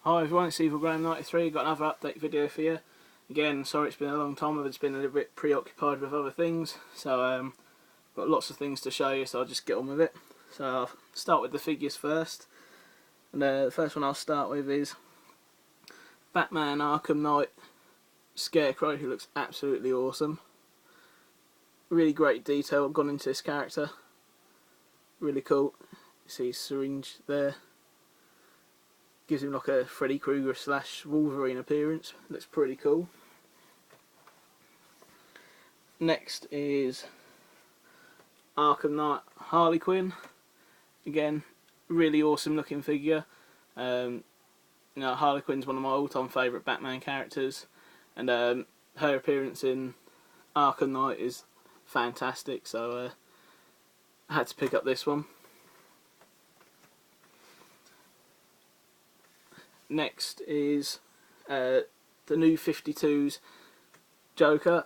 Hi everyone, it's EvilGraham93. Got another update video for you. Again, sorry it's been a long time. I've just been a little bit preoccupied with other things, so got lots of things to show you. So I'll just get on with it. So I'll start with the figures first, and the first one I'll start with is Batman Arkham Knight Scarecrow, who looks absolutely awesome. Really great detail gone into this character. Really cool. You see his syringe there. Gives him like a Freddy Krueger / Wolverine appearance. Looks pretty cool. Next is Arkham Knight Harley Quinn. Again, really awesome looking figure. Harley Quinn's one of my all-time favourite Batman characters, and her appearance in Arkham Knight is fantastic. So I had to pick up this one. Next is the new 52's Joker.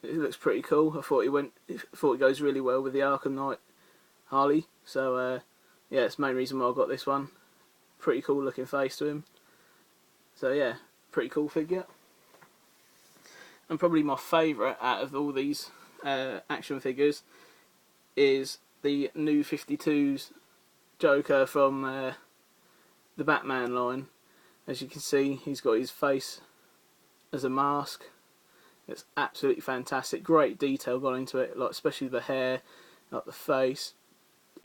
It looks pretty cool. I thought it goes really well with the Arkham Knight Harley. So yeah, it's the main reason why I got this one. Pretty cool looking face to him. So yeah, pretty cool figure. And probably my favourite out of all these action figures is the new 52's Joker from the Batman line. As you can see, he's got his face as a mask. It's absolutely fantastic. Great detail gone into it, like especially the hair, like the face.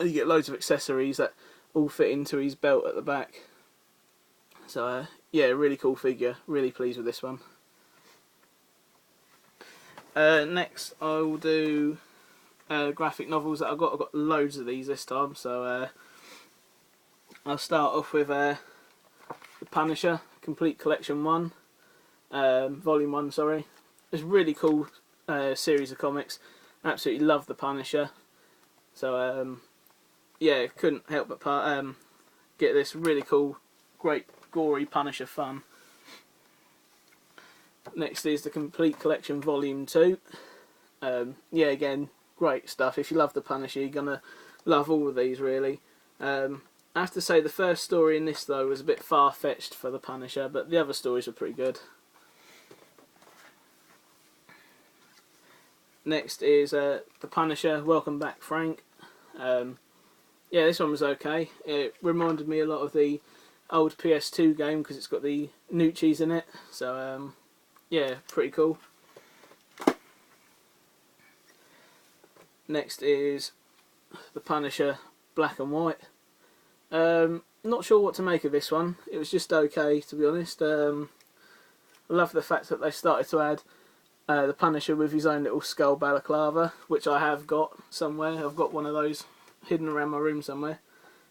And you get loads of accessories that all fit into his belt at the back. So yeah, really cool figure. Really pleased with this one. Next, I will do graphic novels that I've got. I've got loads of these this time. So I'll start off with The Punisher, Complete Collection 1, Volume 1, sorry. It's a really cool series of comics. Absolutely love The Punisher. So, yeah, couldn't help but get this really cool, great, gory Punisher fun. Next is the Complete Collection Volume 2. Yeah, again, great stuff. If you love The Punisher, you're going to love all of these, really. I have to say the first story in this though was a bit far-fetched for the Punisher, but the other stories were pretty good. Next is The Punisher, Welcome Back Frank. Yeah, this one was okay. It reminded me a lot of the old PS2 game because it's got the Nucci's in it. So yeah, pretty cool. Next is The Punisher, Black and White. Not sure what to make of this one. It was just okay, to be honest. I love the fact that they started to add the Punisher with his own little skull balaclava, which I have got somewhere. I've got one of those hidden around my room somewhere.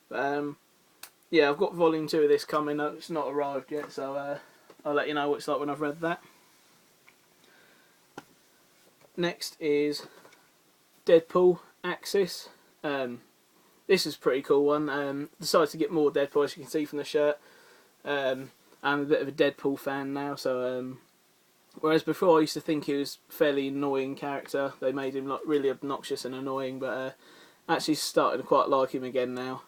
But yeah, I've got Volume 2 of this coming. It's not arrived yet, so I'll let you know what it's like when I've read that. Next is Deadpool Axis. This is a pretty cool one. Decided to get more Deadpool, as you can see from the shirt. I'm a bit of a Deadpool fan now, so whereas before I used to think he was a fairly annoying character, they made him like really obnoxious and annoying, but actually started to quite like him again now.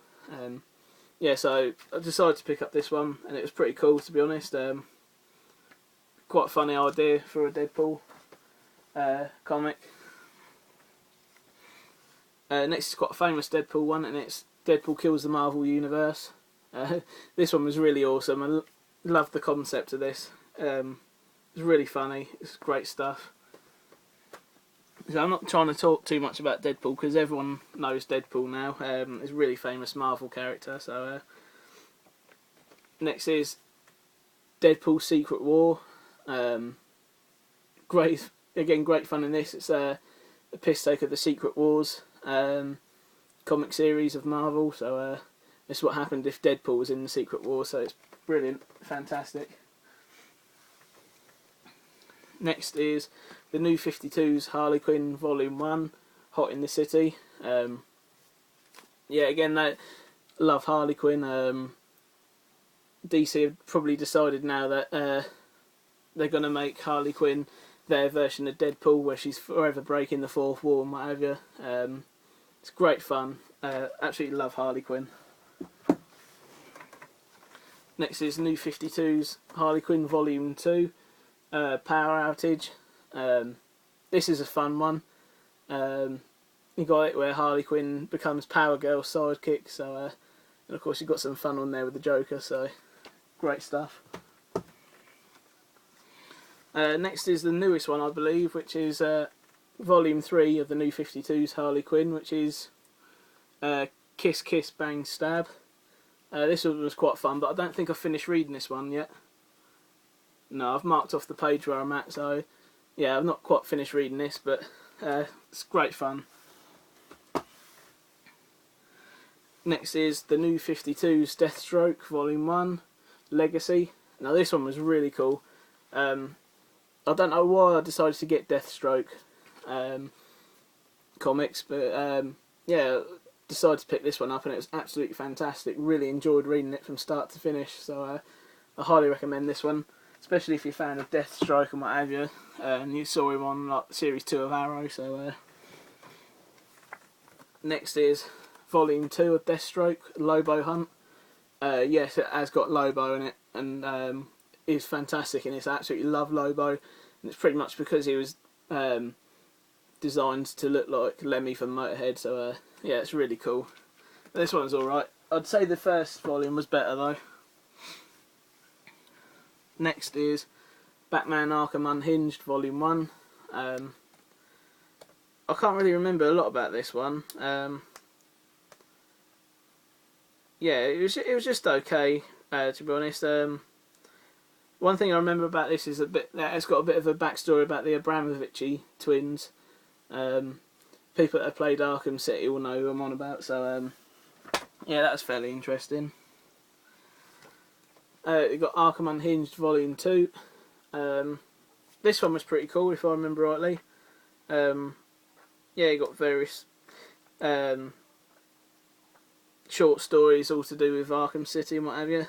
Yeah, so I decided to pick up this one, and it was pretty cool, to be honest. Quite a funny idea for a Deadpool comic. Next is quite a famous Deadpool one, and it's Deadpool Kills the Marvel Universe. This one was really awesome. I loved the concept of this. It was really funny. It's great stuff. So I'm not trying to talk too much about Deadpool because everyone knows Deadpool now. He's a really famous Marvel character. So next is Deadpool Secret War. Great fun in this. It's a piss take of the Secret Wars comic series of Marvel, so this is what happened if Deadpool was in the Secret War, so it's brilliant, fantastic. Next is the new 52's Harley Quinn Volume 1, Hot in the City. Yeah, again, I love Harley Quinn. DC have probably decided now that they're going to make Harley Quinn their version of Deadpool, where she's forever breaking the fourth wall and what have you. It's great fun. Absolutely love Harley Quinn. Next is New 52's Harley Quinn Volume 2, Power Outage. This is a fun one. You got it where Harley Quinn becomes Power Girl's sidekick, so and of course you've got some fun on there with the Joker, so great stuff. Next is the newest one, I believe, which is Volume 3 of the New 52's Harley Quinn, which is Kiss Kiss Bang Stab. This one was quite fun, but I don't think I've finished reading this one yet. No, I've marked off the page where I'm at, so yeah, I've not quite finished reading this, but it's great fun. Next is the New 52's Deathstroke Volume 1, Legacy. Now this one was really cool. I don't know why I decided to get Deathstroke comics, but yeah, decided to pick this one up and it was absolutely fantastic. Really enjoyed reading it from start to finish, so I highly recommend this one, especially if you're a fan of Deathstroke and what have you, and you saw him on like Series 2 of Arrow. So next is Volume 2 of Deathstroke, Lobo Hunt. Yes, it has got Lobo in it, and is fantastic, and it's absolutely love Lobo, and it's pretty much because he was designed to look like Lemmy from Motorhead, so yeah, it's really cool. This one's alright. I'd say the first volume was better though. Next is Batman Arkham Unhinged Volume 1. I can't really remember a lot about this one. Yeah, it was just okay, to be honest. One thing I remember about this is that it's got a bit of a backstory about the Abramovich twins. People that have played Arkham City will know who I'm on about, so yeah, that's fairly interesting. You've got Arkham Unhinged Volume 2. This one was pretty cool, if I remember rightly. Yeah, you got various short stories all to do with Arkham City and what have you.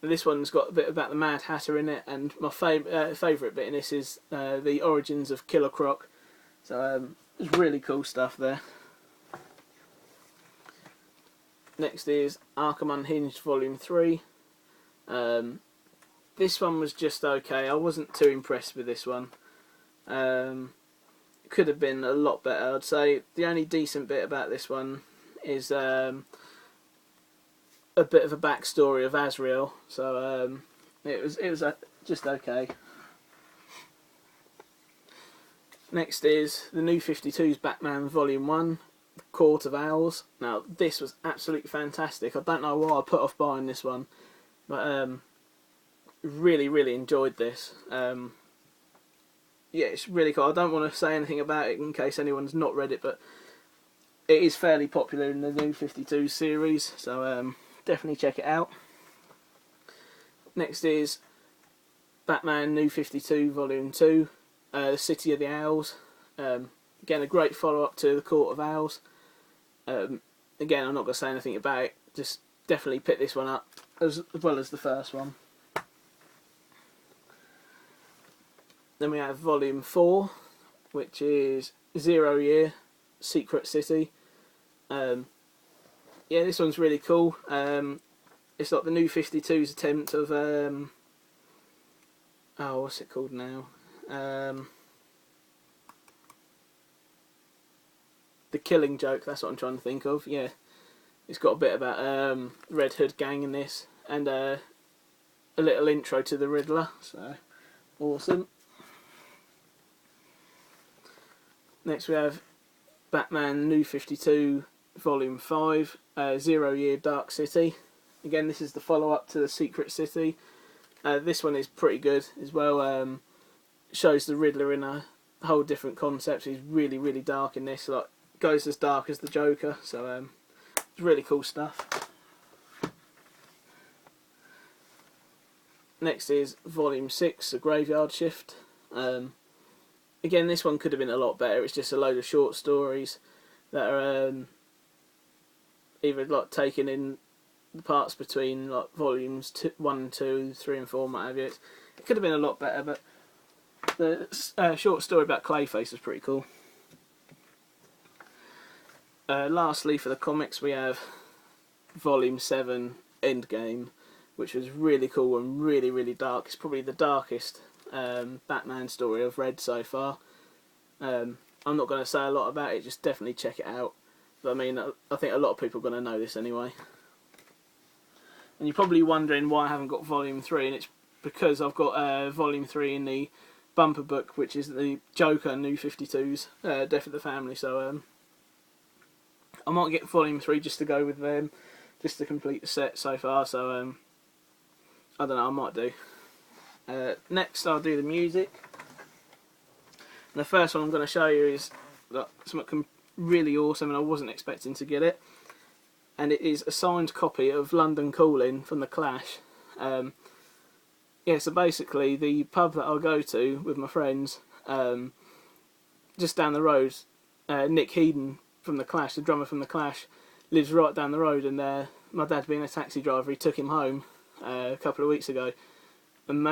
This one's got a bit about the Mad Hatter in it, and my favourite bit in this is the origins of Killer Croc. So there's really cool stuff there. Next is Arkham Unhinged Volume 3. This one was just okay. I wasn't too impressed with this one. It could have been a lot better, I'd say. The only decent bit about this one is a bit of a backstory of Azrael, so it was just okay. Next is the New 52's Batman Volume 1, Court of Owls. Now this was absolutely fantastic. I don't know why I put off buying this one, but really enjoyed this. Yeah, it's really cool. I don't want to say anything about it in case anyone's not read it, but it is fairly popular in the New 52 series, so definitely check it out. Next is Batman New 52 Volume 2, The City of the Owls. Again, a great follow-up to the Court of Owls. Again, I'm not going to say anything about it, just definitely pick this one up, as well as the first one. Then we have Volume 4, which is 0 Year, Secret City. Yeah, this one's really cool. It's like the New 52's attempt of oh, what's it called now? The Killing Joke. That's what I'm trying to think of. Yeah, it's got a bit about Red Hood gang in this, and a little intro to the Riddler. So awesome. Next we have Batman New 52 Volume 5, 0 Year Dark City. Again, this is the follow-up to the Secret City. This one is pretty good as well. Shows the Riddler in a whole different concept. He's really dark in this. Like, goes as dark as the Joker. So it's really cool stuff. Next is Volume 6, The Graveyard Shift. Again, this one could have been a lot better. It's just a load of short stories that are either like taken in the parts between like volumes 1, 2, 3 and 4, what have you. It could have been a lot better, but the short story about Clayface was pretty cool. Lastly, for the comics, we have Volume 7, Endgame. which was really cool and really, really dark. It's probably the darkest Batman story I've read so far. I'm not going to say a lot about it, just definitely check it out. But I mean, I think a lot of people are going to know this anyway. And you're probably wondering why I haven't got Volume 3, and it's because I've got Volume 3 in the bumper book, which is the Joker New 52's Death of the Family, so I might get Volume 3 just to go with them, just to complete the set so far, so I don't know, I might do. Next I'll do the music. And the first one I'm going to show you is something really awesome, and I wasn't expecting to get it. And it is a signed copy of London Calling from The Clash. Yeah, so basically the pub that I'll go to with my friends, just down the road, Nick Headon from The Clash, the drummer from The Clash, lives right down the road, and my dad being a taxi driver, he took him home a couple of weeks ago and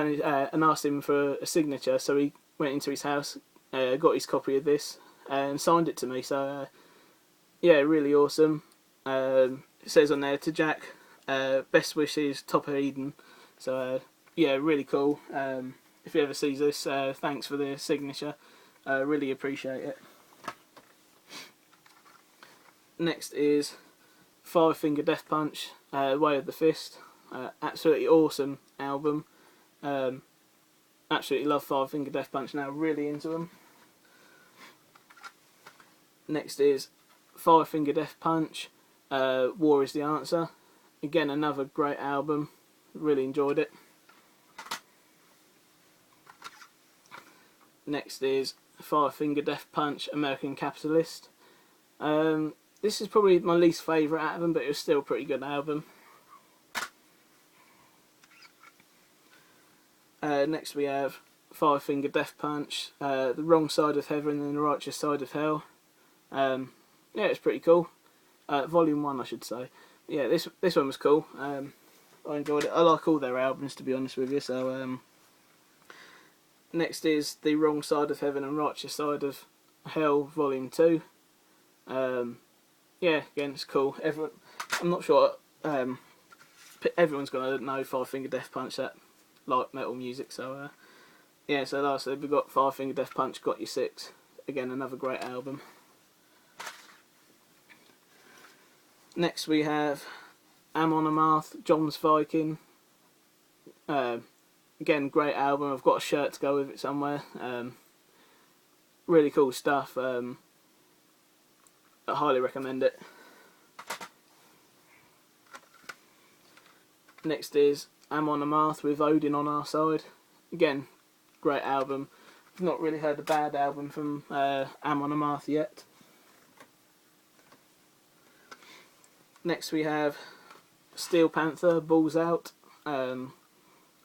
asked him for a signature, so he went into his house, got his copy of this and signed it to me, so yeah, really awesome. It says on there, to Jack, best wishes, Top of Eden, so yeah, really cool. If he ever sees this, thanks for the signature, really appreciate it. Next is Five Finger Death Punch, Way of the Fist, absolutely awesome album. Absolutely love Five Finger Death Punch now, really into them. Next is Five Finger Death Punch, War is the Answer. Again, another great album, really enjoyed it. Next is Five Finger Death Punch, American Capitalist. This is probably my least favourite out of them, but it was still a pretty good album. Next we have Five Finger Death Punch, The Wrong Side of Heaven and the Righteous Side of Hell. Yeah, it's pretty cool. Volume 1, I should say. Yeah, this one was cool. I enjoyed it. I like all their albums, to be honest with you. So next is The Wrong Side of Heaven and Righteous Side of Hell, Volume 2. Yeah, again, it's cool. I'm not sure. Everyone's gonna know Five Finger Death Punch, that like metal music. So yeah. So like I said, we've got Five Finger Death Punch, Got You Six. Again, another great album. Next we have Amon Amarth, John's Viking. Again, great album. I've got a shirt to go with it somewhere. Really cool stuff. I highly recommend it. Next is Amon Amarth with Odin on Our Side. Again, great album. I've not really heard a bad album from Amon Amarth yet. Next we have Steel Panther, Balls Out. I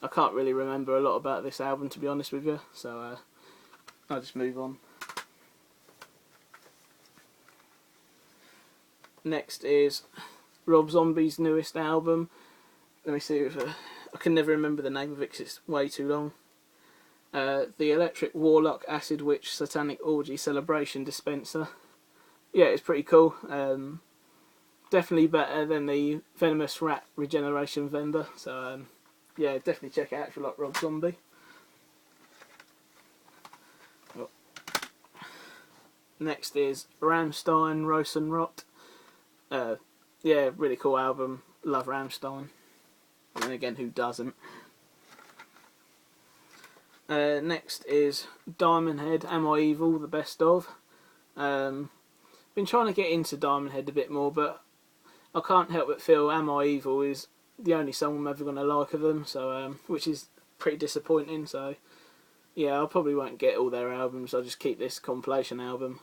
can't really remember a lot about this album, to be honest with you, so I'll just move on. Next is Rob Zombie's newest album. Let me see if I can never remember the name of it because it's way too long. The Electric Warlock Acid Witch Satanic Orgy Celebration Dispenser. Yeah, it's pretty cool. Definitely better than the Venomous Rat Regeneration Vendor. So yeah, definitely check it out if you like Rob Zombie. Oh. Next is Rammstein, Rosenrot. Yeah, really cool album. Love Rammstein. And then again, who doesn't? Next is Diamond Head, Am I Evil, the best of. Been trying to get into Diamond Head a bit more, but I can't help but feel Am I Evil is the only song I'm ever going to like of them, so which is pretty disappointing. So yeah, I probably won't get all their albums. I'll just keep this compilation album.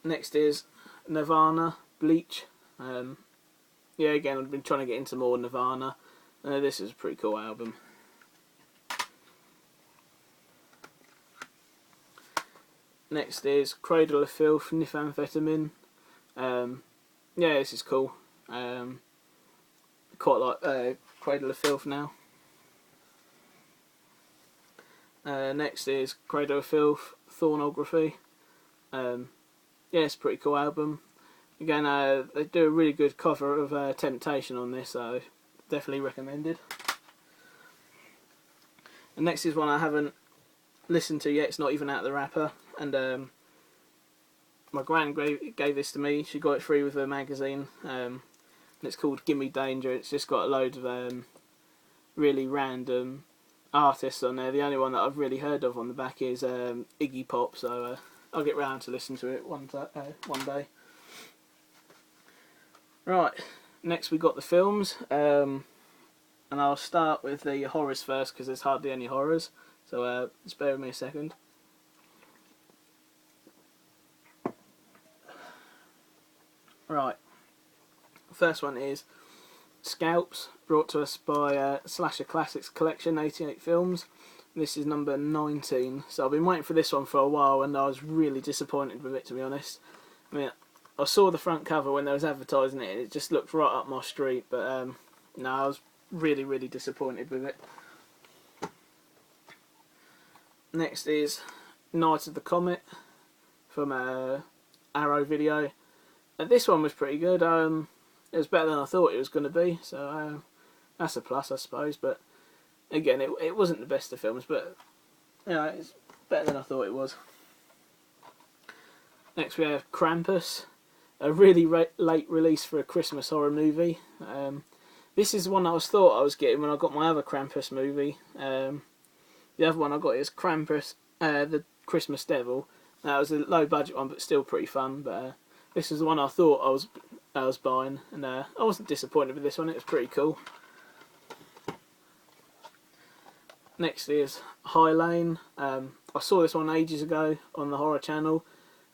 Next is Nirvana, Bleach. Yeah, again, I've been trying to get into more Nirvana. This is a pretty cool album. Next is Cradle of Filth, Nithamphetamine. Yeah, this is cool. Quite like Cradle of Filth now. Next is Cradle of Filth, Thornography. Yeah, it's a pretty cool album. Again, they do a really good cover of Temptation on this, so definitely recommended. The next is one I haven't listened to yet. It's not even out of the wrapper, and my gran gave this to me. She got it free with her magazine, and it's called Gimme Danger. It's just got a load of really random artists on there. The only one that I've really heard of on the back is Iggy Pop, so I'll get round to listen to it one day. Right, next we got the films, and I'll start with the horrors first because there's hardly any horrors, so just bear with me a second. Right, first one is Scalps, brought to us by Slasher Classics Collection, 88 films. This is number 19, so I've been waiting for this one for a while and I was really disappointed with it, to be honest. I mean, I saw the front cover when they was advertising it and it just looked right up my street, but no, I was really disappointed with it. Next is Night of the Comet from Arrow Video. This one was pretty good. It was better than I thought it was going to be, so that's a plus, I suppose. But again, it wasn't the best of films, but you know, it's better than I thought it was. Next we have Krampus, a really late release for a Christmas horror movie. This is the one I thought I was getting when I got my other Krampus movie. The other one I got is Krampus, the Christmas Devil. That was a low budget one, but still pretty fun. But this is the one I thought I was buying, and I wasn't disappointed with this one. It was pretty cool. Next is High Lane. I saw this one ages ago on the Horror Channel.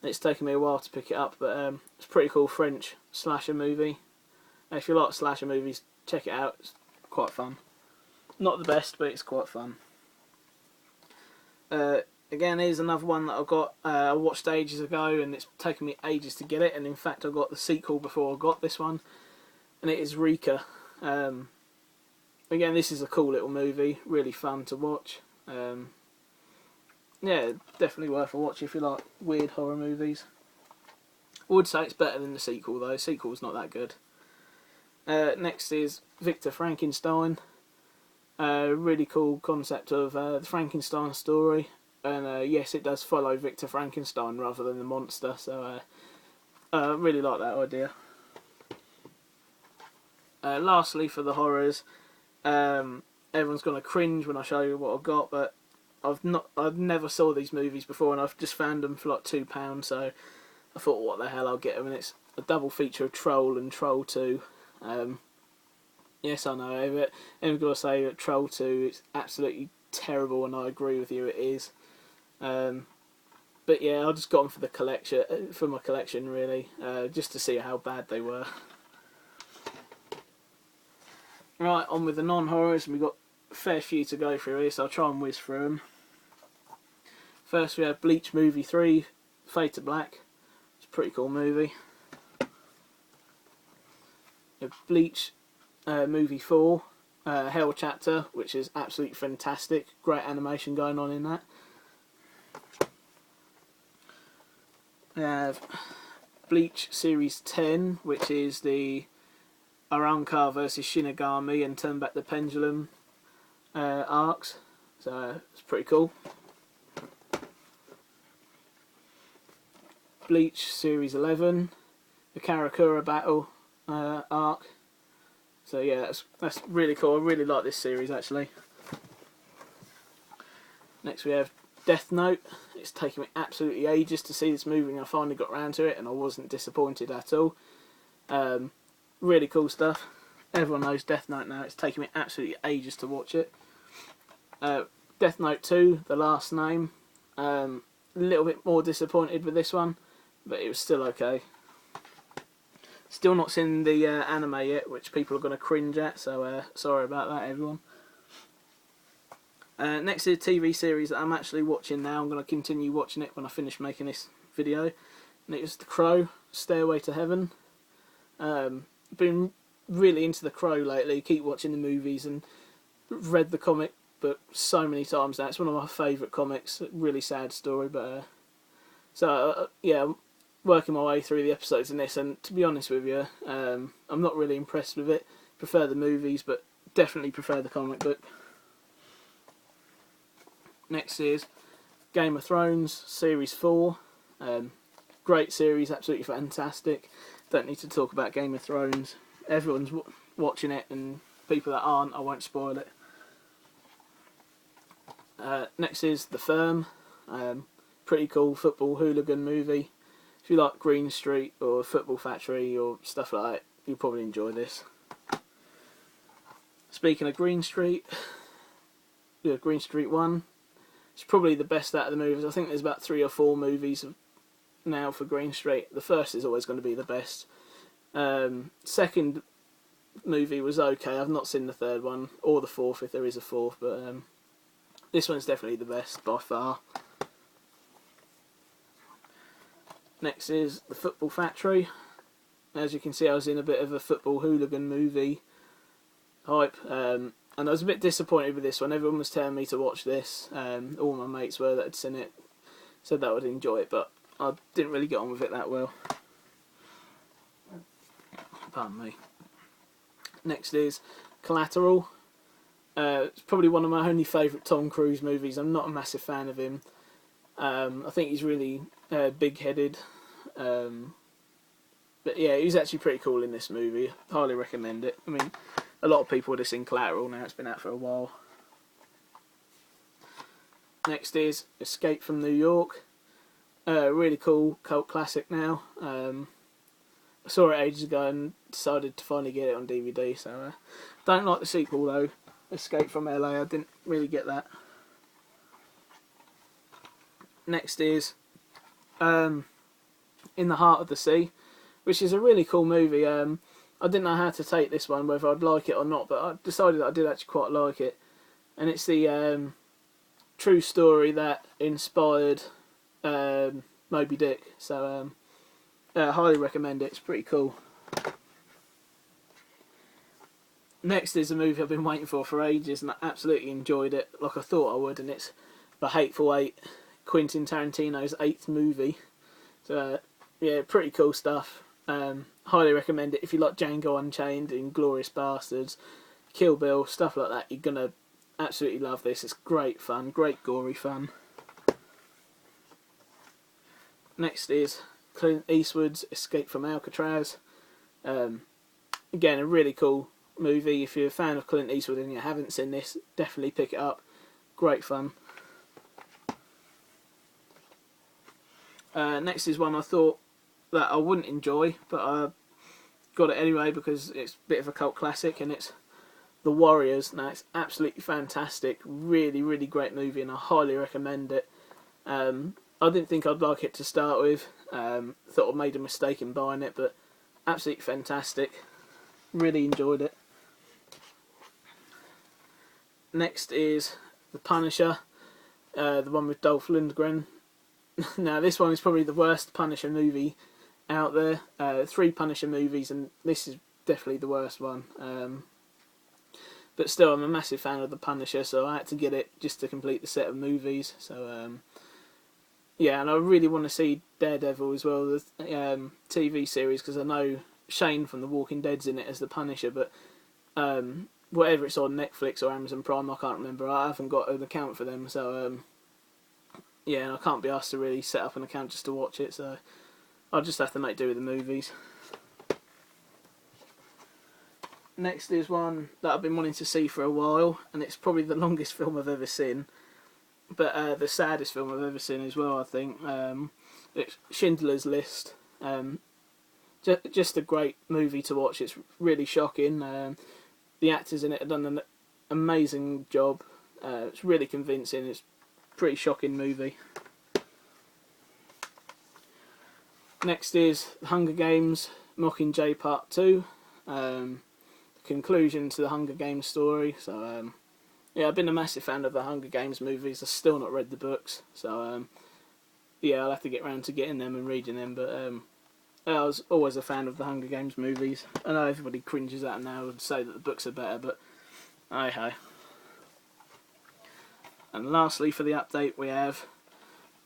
It's taken me a while to pick it up, but it's a pretty cool French slasher movie. If you like slasher movies, check it out. It's quite fun. Not the best, but it's quite fun. Again, here's another one that I watched ages ago, and it's taken me ages to get it. And in fact, I got the sequel before I got this one, and it is Rika. Again, this is a cool little movie, really fun to watch. Yeah, definitely worth a watch if you like weird horror movies. I would say it's better than the sequel though. The sequel's not that good. Next is Victor Frankenstein. Really cool concept of the Frankenstein story, and yes, it does follow Victor Frankenstein rather than the monster. So I really like that idea. Lastly, for the horrors, everyone's gonna cringe when I show you what I've got, but I've never saw these movies before, and I've just found them for like £2. So I thought, what the hell, I'll get them, and it's a double feature of Troll and Troll 2. Yes, I know, but I'm gonna say that Troll 2 is absolutely terrible, and I agree with you, it is. But yeah, I just got them for the collection, for my collection really, just to see how bad they were. Right, on with the non-horrors, and we've got a fair few to go through here, so I'll try and whiz through them. First we have Bleach Movie 3, Fade to Black. It's a pretty cool movie. We have Bleach Movie 4, Hell Chapter, which is absolutely fantastic. Great animation going on in that. We have Bleach Series 10, which is the Arrancar versus Shinigami and Turn Back the Pendulum arcs. So it's pretty cool. Bleach Series 11, the Karakura Battle arc. So yeah, that's really cool. I really like this series actually. Next we have Death Note. It's taken me absolutely ages to see this movie, and I finally got round to it, and I wasn't disappointed at all. Really cool stuff. Everyone knows Death Note now. It's taken me absolutely ages to watch it. Death Note 2, The Last Name. A little bit more disappointed with this one, but it was still okay. Still not seen the anime yet, which people are going to cringe at, so sorry about that, everyone. Next is a TV series that I'm actually watching now. I'm going to continue watching it when I finish making this video. And it was The Crow, Stairway to Heaven. Been really into The Crow lately. Keep watching the movies and read the comic book so many times now. It's one of my favourite comics. Really sad story, but yeah, working my way through the episodes in this, and to be honest with you, I'm not really impressed with it. Prefer the movies, but definitely prefer the comic book. Next is Game of Thrones Series 4. Great series, absolutely fantastic. Don't need to talk about Game of Thrones. Everyone's watching it, and people that aren't, I won't spoil it. Next is The Firm. Pretty cool football hooligan movie. If you like Green Street or Football Factory or stuff like that, you'll probably enjoy this. Speaking of Green Street, Green Street 1. It's probably the best out of the movies. I think there's about 3 or 4 movies now for Green Street. The first is always going to be the best. Second movie was okay. I've not seen the third one or the fourth, if there is a fourth, but this one's definitely the best by far. Next is The Football Factory. As you can see, I was in a bit of a football hooligan movie hype, and I was a bit disappointed with this one. Everyone was telling me to watch this. All my mates were that had seen it, said that I would enjoy it, but I didn't really get on with it that well. Pardon me. Next is Collateral. It's probably one of my only favourite Tom Cruise movies. I'm not a massive fan of him. I think he's really big-headed. But yeah, he's actually pretty cool in this movie. Highly recommend it. I mean, a lot of people would have seen Collateral now. It's been out for a while. Next is Escape from New York. Really cool cult classic now. I saw it ages ago and decided to finally get it on DVD. So don't like the sequel though. Escape from LA. I didn't really get that. Next is In the Heart of the Sea, which is a really cool movie. I didn't know how to take this one, whether I'd like it or not, but I decided that I did actually quite like it. And it's the true story that inspired Moby Dick. So I highly recommend it. It's pretty cool. Next is a movie I've been waiting for ages, and I absolutely enjoyed it, like I thought I would, and it's The Hateful Eight, Quentin Tarantino's 8th movie. So yeah, pretty cool stuff. Highly recommend it if you like Django Unchained, Inglourious Bastards, Kill Bill, stuff like that. You're gonna absolutely love this. It's great fun, great gory fun. Next is Clint Eastwood's Escape from Alcatraz. Again, a really cool movie. If you're a fan of Clint Eastwood and you haven't seen this, definitely pick it up. Great fun. Next is one I thought that I wouldn't enjoy, but I got it anyway because it's a bit of a cult classic, and it's The Warriors. Now, it's absolutely fantastic. Really, really great movie, and I highly recommend it. I didn't think I'd like it to start with. Thought I made a mistake in buying it, but absolutely fantastic. Really enjoyed it. Next is The Punisher, the one with Dolph Lundgren. Now, this one is probably the worst Punisher movie out there. 3 Punisher movies, and this is definitely the worst one. But still, I'm a massive fan of The Punisher, so I had to get it just to complete the set of movies. So yeah, and I really want to see Daredevil as well, the TV series, because I know Shane from The Walking Dead's in it as the Punisher, but whatever it's on Netflix or Amazon Prime, I can't remember. I haven't got an account for them, so yeah, and I can't be asked to really set up an account just to watch it, so I'll just have to make do with the movies. Next is one that I've been wanting to see for a while, and it's probably the longest film I've ever seen, but the saddest film I've ever seen as well, I think. It's Schindler's List. Just a great movie to watch. It's really shocking. The actors in it have done an amazing job. It's really convincing. It's a pretty shocking movie. Next is The Hunger Games Mockingjay Part 2. Conclusion to the Hunger Games story. So yeah, I've been a massive fan of the Hunger Games movies. I've still not read the books, so yeah, I'll have to get round to getting them and reading them. But I was always a fan of the Hunger Games movies. I know everybody cringes at them now and say that the books are better, but hey. And lastly, for the update, we have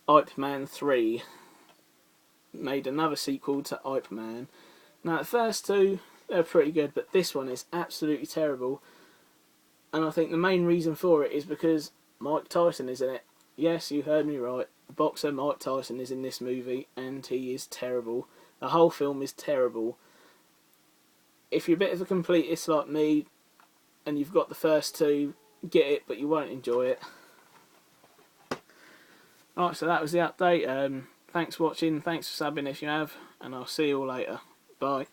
Ip Man 3. made another sequel to Ip Man. Now the first two, they're pretty good, but this one is absolutely terrible. And I think the main reason for it is because Mike Tyson is in it. Yes, you heard me right. The boxer Mike Tyson is in this movie, and he is terrible. The whole film is terrible. If you're a bit of a completist like me, and you've got the first two, get it, but you won't enjoy it. Right, so that was the update. Thanks for watching, thanks for subbing if you have, and I'll see you all later. Bye.